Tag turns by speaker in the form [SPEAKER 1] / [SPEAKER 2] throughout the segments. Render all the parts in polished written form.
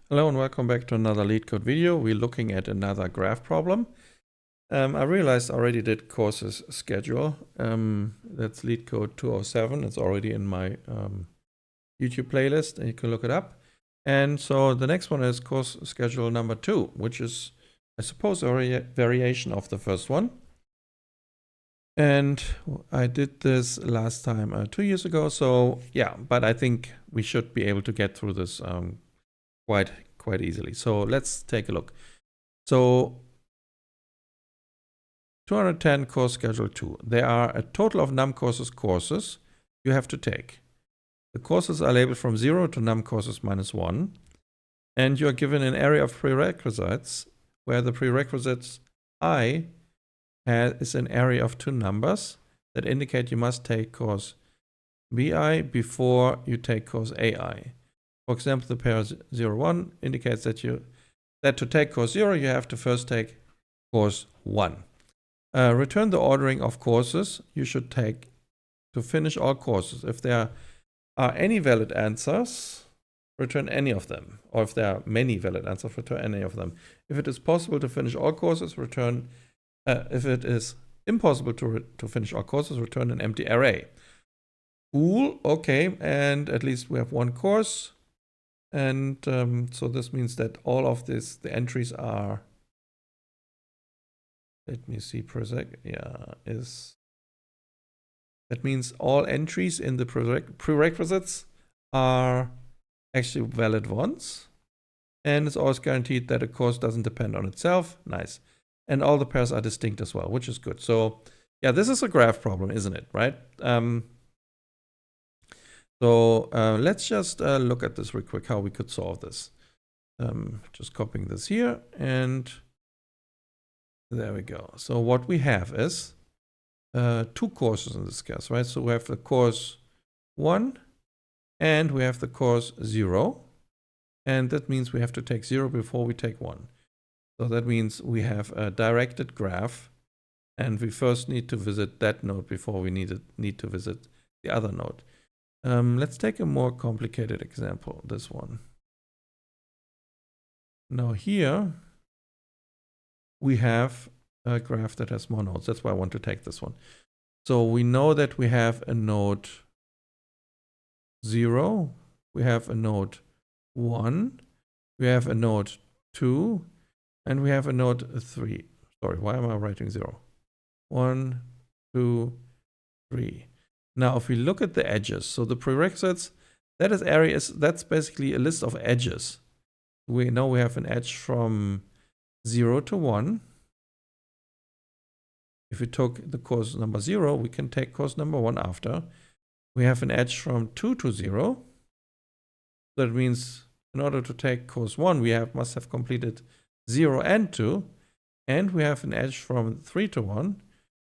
[SPEAKER 1] Hello and welcome back to another LeetCode video. We're looking at another graph problem. I realized I already did courses schedule. That's LeetCode 207. It's already in my YouTube playlist and you can look it up. And so the next one is course schedule number 2, which is, I suppose, a variation of the first one. And I did this last time 2 years ago. So yeah, but I think we should be able to get through this quite easily. So let's take a look. So 210 course schedule 2. There are a total of num courses you have to take. The courses are labeled from 0 to num courses -1. And you are given an area of prerequisites where the prerequisites I is an area of 2 numbers that indicate you must take course BI before you take course AI. For example, the pair 0, 1 indicates that to take course 0, you have to first take course 1. Return the ordering of courses you should take to finish all courses. If there are any valid answers, return any of them. Or if there are many valid answers, return any of them. If it is possible to finish all courses, return. If it is impossible to finish all courses, return an empty array. Cool. Okay, and at least we have one course. And so this means that all of the entries are, let me see per sec, yeah, that means all entries in the prerequisites are actually valid ones. And it's always guaranteed that a course doesn't depend on itself. Nice. And all the pairs are distinct as well, which is good. So yeah, this is a graph problem, isn't it? Right? So let's just look at this real quick, how we could solve this. Just copying this here, and there we go. So what we have is 2 courses in this case, right? So we have the course 1 and we have the course 0. And that means we have to take 0 before we take 1. So that means we have a directed graph, and we first need to visit that node before we need to visit the other node. Let's take a more complicated example, this one. Now here we have a graph that has more nodes. That's why I want to take this one. So we know that we have a node 0, we have a node 1, we have a node 2, and we have a node 3. Sorry, why am I writing 0? 1, 2, 3. Now, if we look at the edges, so the prerequisites, that's basically a list of edges. We know we have an edge from 0 to 1. If we took the course number 0, we can take course number 1 after. We have an edge from 2 to 0. That means in order to take course 1, we must have completed 0 and 2. And we have an edge from 3 to 1.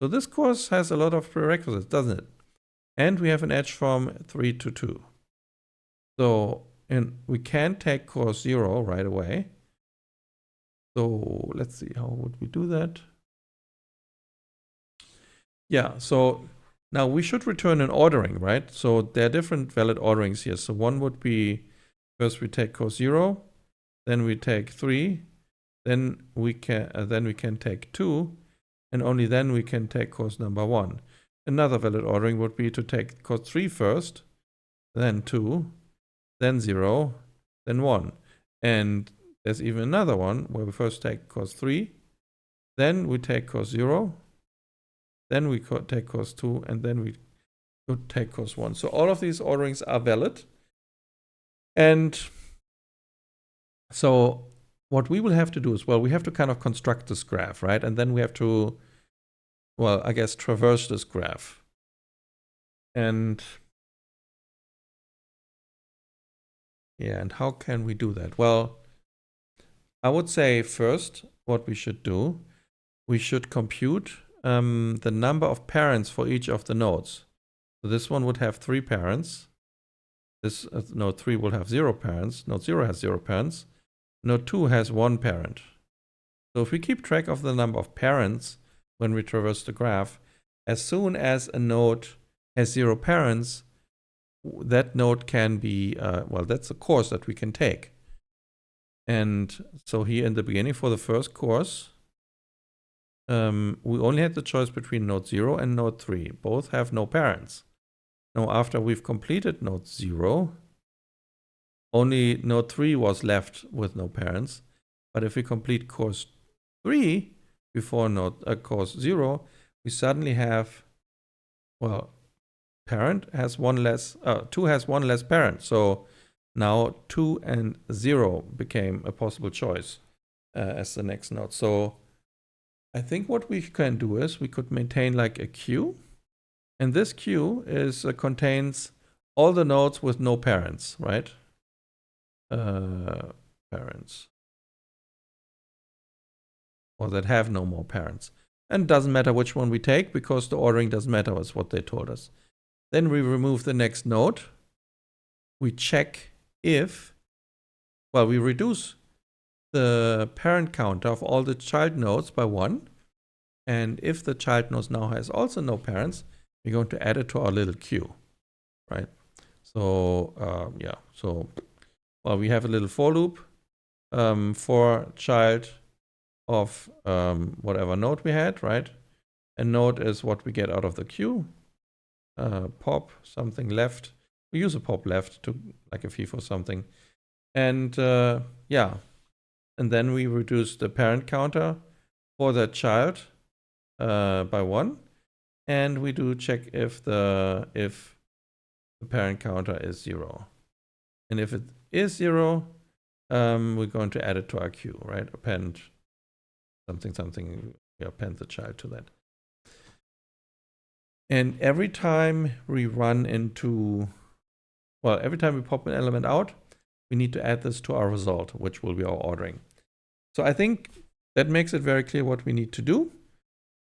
[SPEAKER 1] So this course has a lot of prerequisites, doesn't it? And we have an edge from 3 to 2. So we can take course 0 right away. So let's see, how would we do that? Yeah, so now we should return an ordering, right? So there are different valid orderings here. So one would be, first we take course 0, then we take 3, then we can take 2, and only then we can take course number 1. Another valid ordering would be to take course 3 first, then 2, then 0, then 1. And there's even another one where we first take course 3, then we take course 0, then we take course 2, and then we could take course 1. So all of these orderings are valid. And so what we will have to do is, well, we have to kind of construct this graph, right? And then we have to, well, I guess, traverse this graph. And yeah, and how can we do that? Well, I would say first what we should do, we should compute the number of parents for each of the nodes. So this one would have 3 parents. This node 3 will have 0 parents. Node 0 has 0 parents. Node 2 has 1 parent. So if we keep track of the number of parents when we traverse the graph, as soon as a node has 0 parents, that node can be, well, that's a course that we can take. And so here in the beginning for the first course, we only had the choice between node 0 and node 3. Both have no parents. Now, after we've completed node 0, only node 3 was left with no parents. But if we complete course 3 before course 0, we suddenly have, well, parent has one less, 2 has one less parent. So now 2 and 0 became a possible choice as the next node. So I think what we can do is we could maintain like a queue. And this queue is contains all the nodes with no parents, right? Parents. Or that have no more parents. And it doesn't matter which one we take because the ordering doesn't matter, is what they told us. Then we remove the next node. We check if, well, we reduce the parent counter of all the child nodes by 1. And if the child node now has also no parents, we're going to add it to our little queue, right? So, yeah, so, well, we have a little for loop for child of whatever node we had, right? A node is what we get out of the queue. Pop something left. We use a pop left to like a FIFO something. And yeah, and then we reduce the parent counter for that child by 1. And we do check if the parent counter is 0. And if it is 0, we're going to add it to our queue, right? Append something, we append the child to that. And every time we run into, well, every time we pop an element out, we need to add this to our result, which will be our ordering. So I think that makes it very clear what we need to do.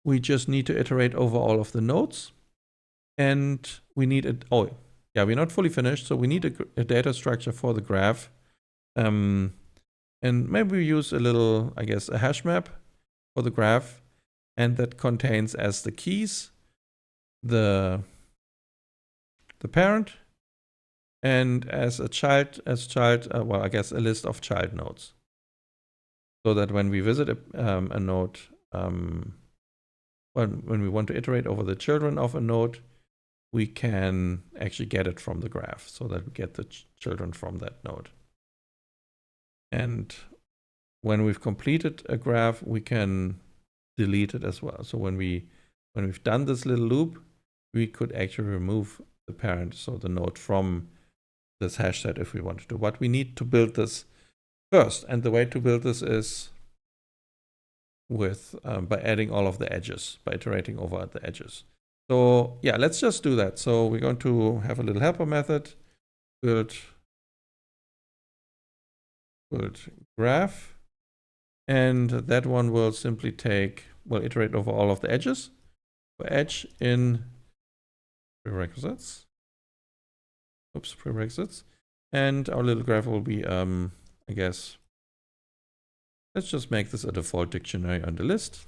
[SPEAKER 1] We just need to iterate over all of the nodes. And we need it. Oh, yeah, we're not fully finished. So we need a data structure for the graph. And maybe we use a little, I guess, a hash map for the graph. And that contains as the keys the parent, and as a child, well, I guess a list of child nodes. So that when we visit a node, when we want to iterate over the children of a node, we can actually get it from the graph so that we get the children from that node. And when we've completed a graph, we can delete it as well. So when we've done this little loop, we could actually remove the parent, so the node, from this hash set if we wanted to. But we need to build this first. And the way to build this is with by adding all of the edges, by iterating over the edges. So yeah, let's just do that. So we're going to have a little helper method, build graph. And that one will simply will iterate over all of the edges. For edge in prerequisites. Oops, prerequisites. And our little graph will be, I guess, let's just make this a default dictionary on the list.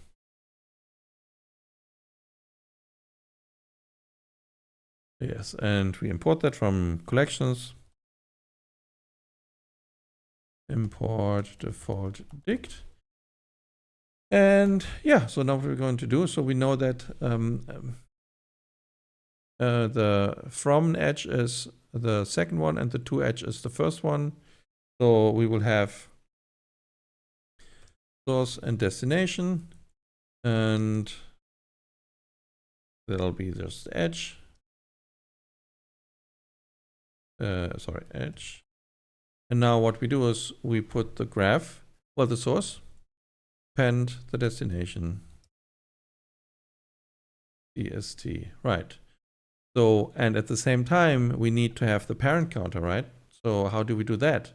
[SPEAKER 1] Yes, and we import that from collections. Import default dict. And yeah, so now what we're going to do, so we know that the from edge is the second one and the to edge is the first one. So we will have source and destination, and that'll be just edge. Sorry, edge. And now what we do is we put the graph, well, the source, append the destination, DST, right. So, and at the same time, we need to have the parent counter, right? So how do we do that?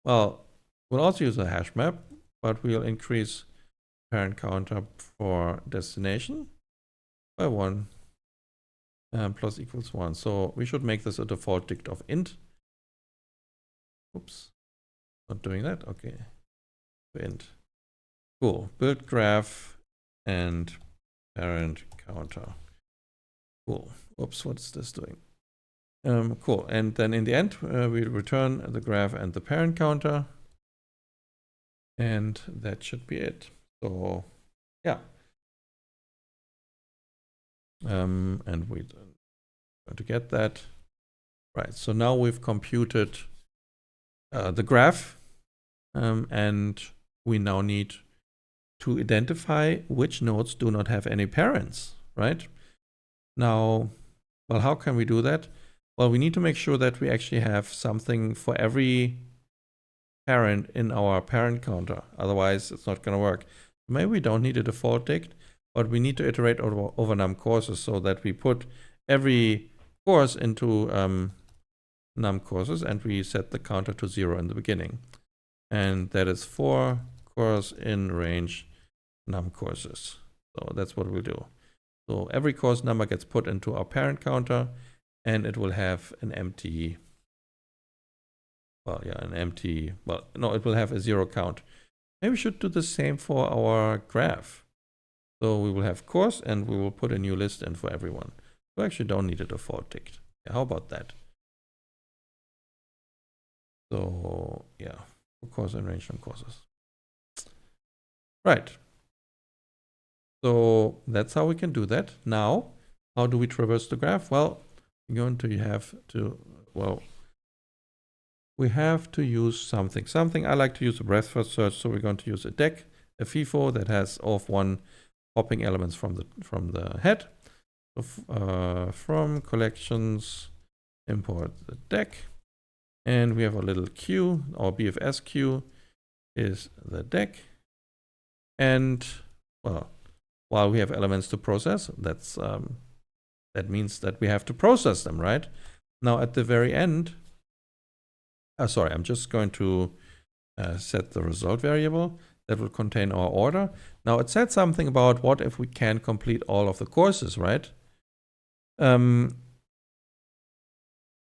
[SPEAKER 1] Well, we'll also use a hash map, but we'll increase parent counter for destination by 1 plus equals 1. So we should make this a default dict of int. Oops, not doing that. Okay, int. Cool. Build graph and parent counter. Cool. Oops, what's this doing? Cool. And then in the end, we'll return the graph and the parent counter. And that should be it. So yeah. And we're going to get that. Right, so now we've computed the graph, and we now need to identify which nodes do not have any parents, right? Now, well, how can we do that? Well, we need to make sure that we actually have something for every parent in our parent counter. Otherwise, it's not going to work. Maybe we don't need a default dict, but we need to iterate over num courses so that we put every course into num courses, and we set the counter to 0 in the beginning. And that is 4 course in range num courses. So that's what we'll do. So every course number gets put into our parent counter, and it will have an empty, well, no, it will have a 0 count. Maybe we should do the same for our graph. So we will have course, and we will put a new list in for everyone. We actually don't need a default dict. Yeah, how about that? So yeah, course and range num courses. Right. So that's how we can do that. Now, how do we traverse the graph? Well, we're going to have to, well, we have to use something. I like to use a breadth first search, so we're going to use a deck, a FIFO that has of1 hopping elements from the head. So from collections, import the deck, and we have a little queue. Our BFS queue is the deck, and well, while we have elements to process, that means that we have to process them, right? Now at the very end, sorry, I'm just going to set the result variable that will contain our order. Now it said something about what if we can complete all of the courses, right?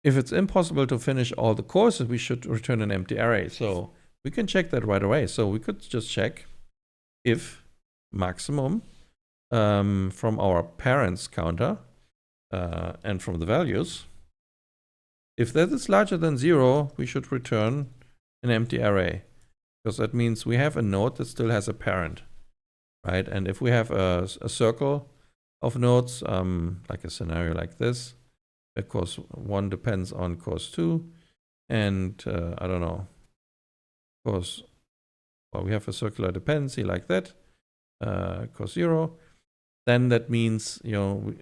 [SPEAKER 1] If it's impossible to finish all the courses, we should return an empty array. So we can check that right away. So we could just check if maximum from our parents counter and from the values, if that is larger than 0, we should return an empty array, because that means we have a node that still has a parent, right? And if we have a circle of nodes, like a scenario like this, where course 1 depends on course 2, and I don't know, course, well, we have a circular dependency like that, course 0, then that means, you know,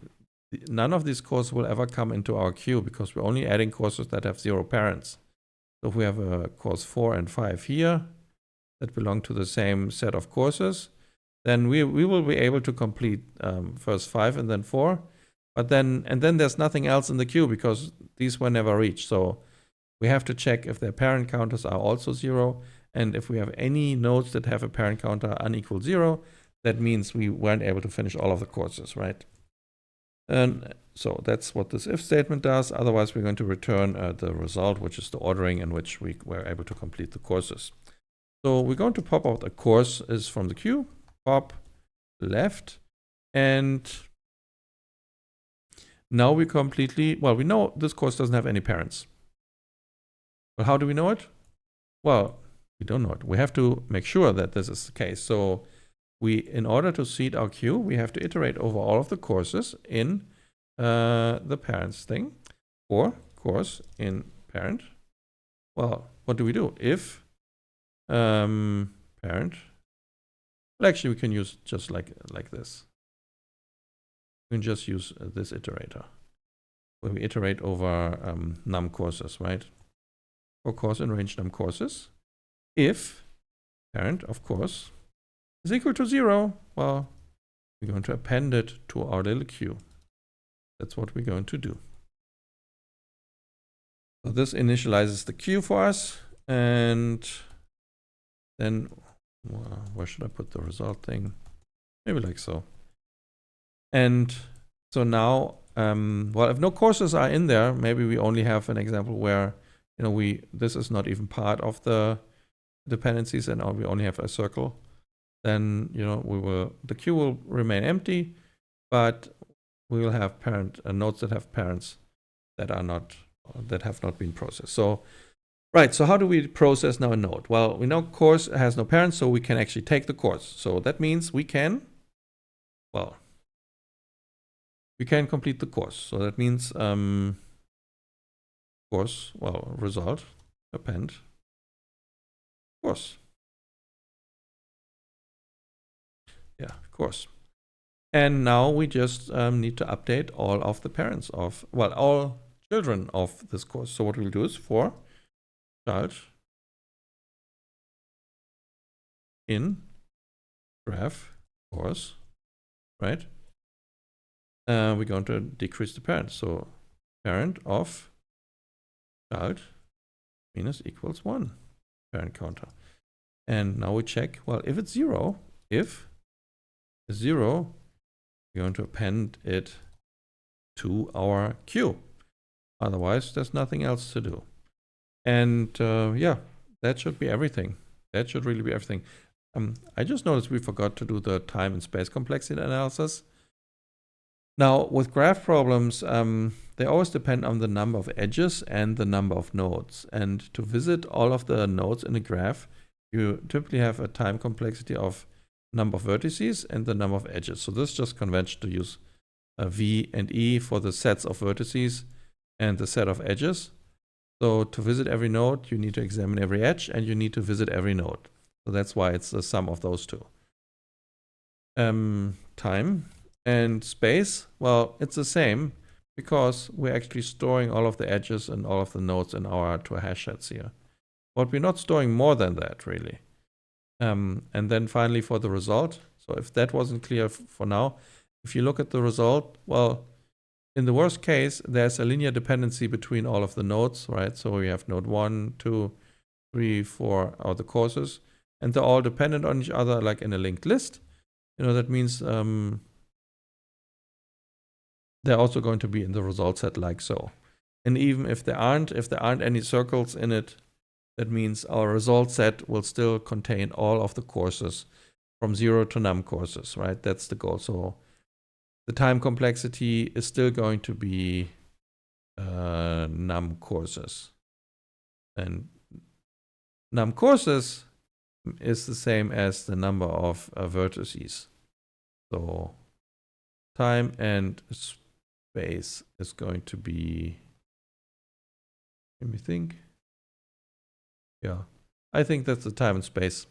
[SPEAKER 1] none of these courses will ever come into our queue, because we're only adding courses that have 0 parents. So if we have a course 4 and 5 here that belong to the same set of courses, then we will be able to complete first 5 and then 4. But then there's nothing else in the queue, because these were never reached. So we have to check if their parent counters are also 0. And if we have any nodes that have a parent counter unequal 0, that means we weren't able to finish all of the courses, right? And so that's what this if statement does. Otherwise, we're going to return the result, which is the ordering in which we were able to complete the courses. So we're going to pop out a course is from the queue, pop left, and now we completely, well, we know this course doesn't have any parents. But how do we know it? Well, we don't know it. We have to make sure that this is the case. So in order to seed our queue, we have to iterate over all of the courses in the parents thing, or course in parent. Well, what do we do? If parent, well, actually we can use just like this. We can just use this iterator, where we iterate over num courses, right? For course in range num courses. If parent, of course, is equal to 0, well, we're going to append it to our little queue. That's what we're going to do. So this initializes the queue for us, and then where should I put the result thing? Maybe like so. And so now, well, if no courses are in there, maybe we only have an example where, you know, this is not even part of the dependencies, and we only have a circle. Then, you know, the queue will remain empty, but we will have nodes that have parents that have not been processed. So Right, so how do we process now a node? Well, we know course has no parents, so we can actually take the course. So that means we can, well, we can complete the course. So that means course, well, result, append, course. Yeah, course. And now we just need to update all of the parents of, well, all children of this course. So what we'll do is for child in graph course, right? We're going to decrease the parent. So parent of child minus equals 1 parent counter. And now we check, well, if it's 0, if it's 0, we're going to append it to our queue. Otherwise, there's nothing else to do. And yeah, that should be everything. That should really be everything. I just noticed we forgot to do the time and space complexity analysis. Now, with graph problems, they always depend on the number of edges and the number of nodes. And to visit all of the nodes in a graph, you typically have a time complexity of number of vertices and the number of edges. So this is just convention to use V and E for the sets of vertices and the set of edges. So to visit every node, you need to examine every edge and you need to visit every node. So that's why it's the sum of those two. Time and space, well, it's the same because we're actually storing all of the edges and all of the nodes in our two hash sets here. But we're not storing more than that, really. And then finally for the result. So if that wasn't clear for now, if you look at the result, well, in the worst case, there's a linear dependency between all of the nodes, right? So we have node 1, 2, 3, 4 are the courses, and they're all dependent on each other, like in a linked list. You know, that means they're also going to be in the result set like so. And even if there aren't any circles in it, that means our result set will still contain all of the courses from 0 to num courses, right? That's the goal. So the time complexity is still going to be num courses. And num courses is the same as the number of vertices. So time and space is going to be, let me think. Yeah, I think that's the time and space.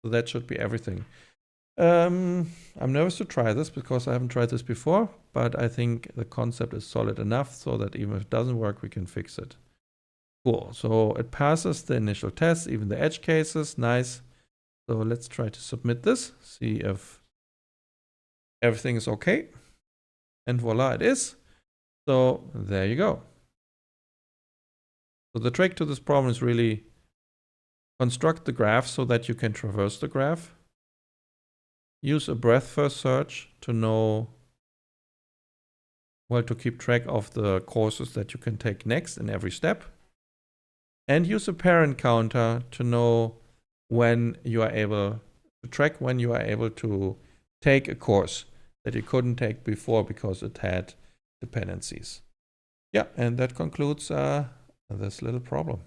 [SPEAKER 1] So that should be everything. I'm nervous to try this because I haven't tried this before, but I think the concept is solid enough so that even if it doesn't work, we can fix it. Cool. So it passes the initial test, even the edge cases. Nice. So let's try to submit this, see if everything is okay. And voila, it is. So there you go. So the trick to this problem is really construct the graph so that you can traverse the graph. Use a breadth first search to know, well, to keep track of the courses that you can take next in every step. And use a parent counter to know when you are able to track when you are able to take a course that you couldn't take before because it had dependencies. Yeah, and that concludes this little problem.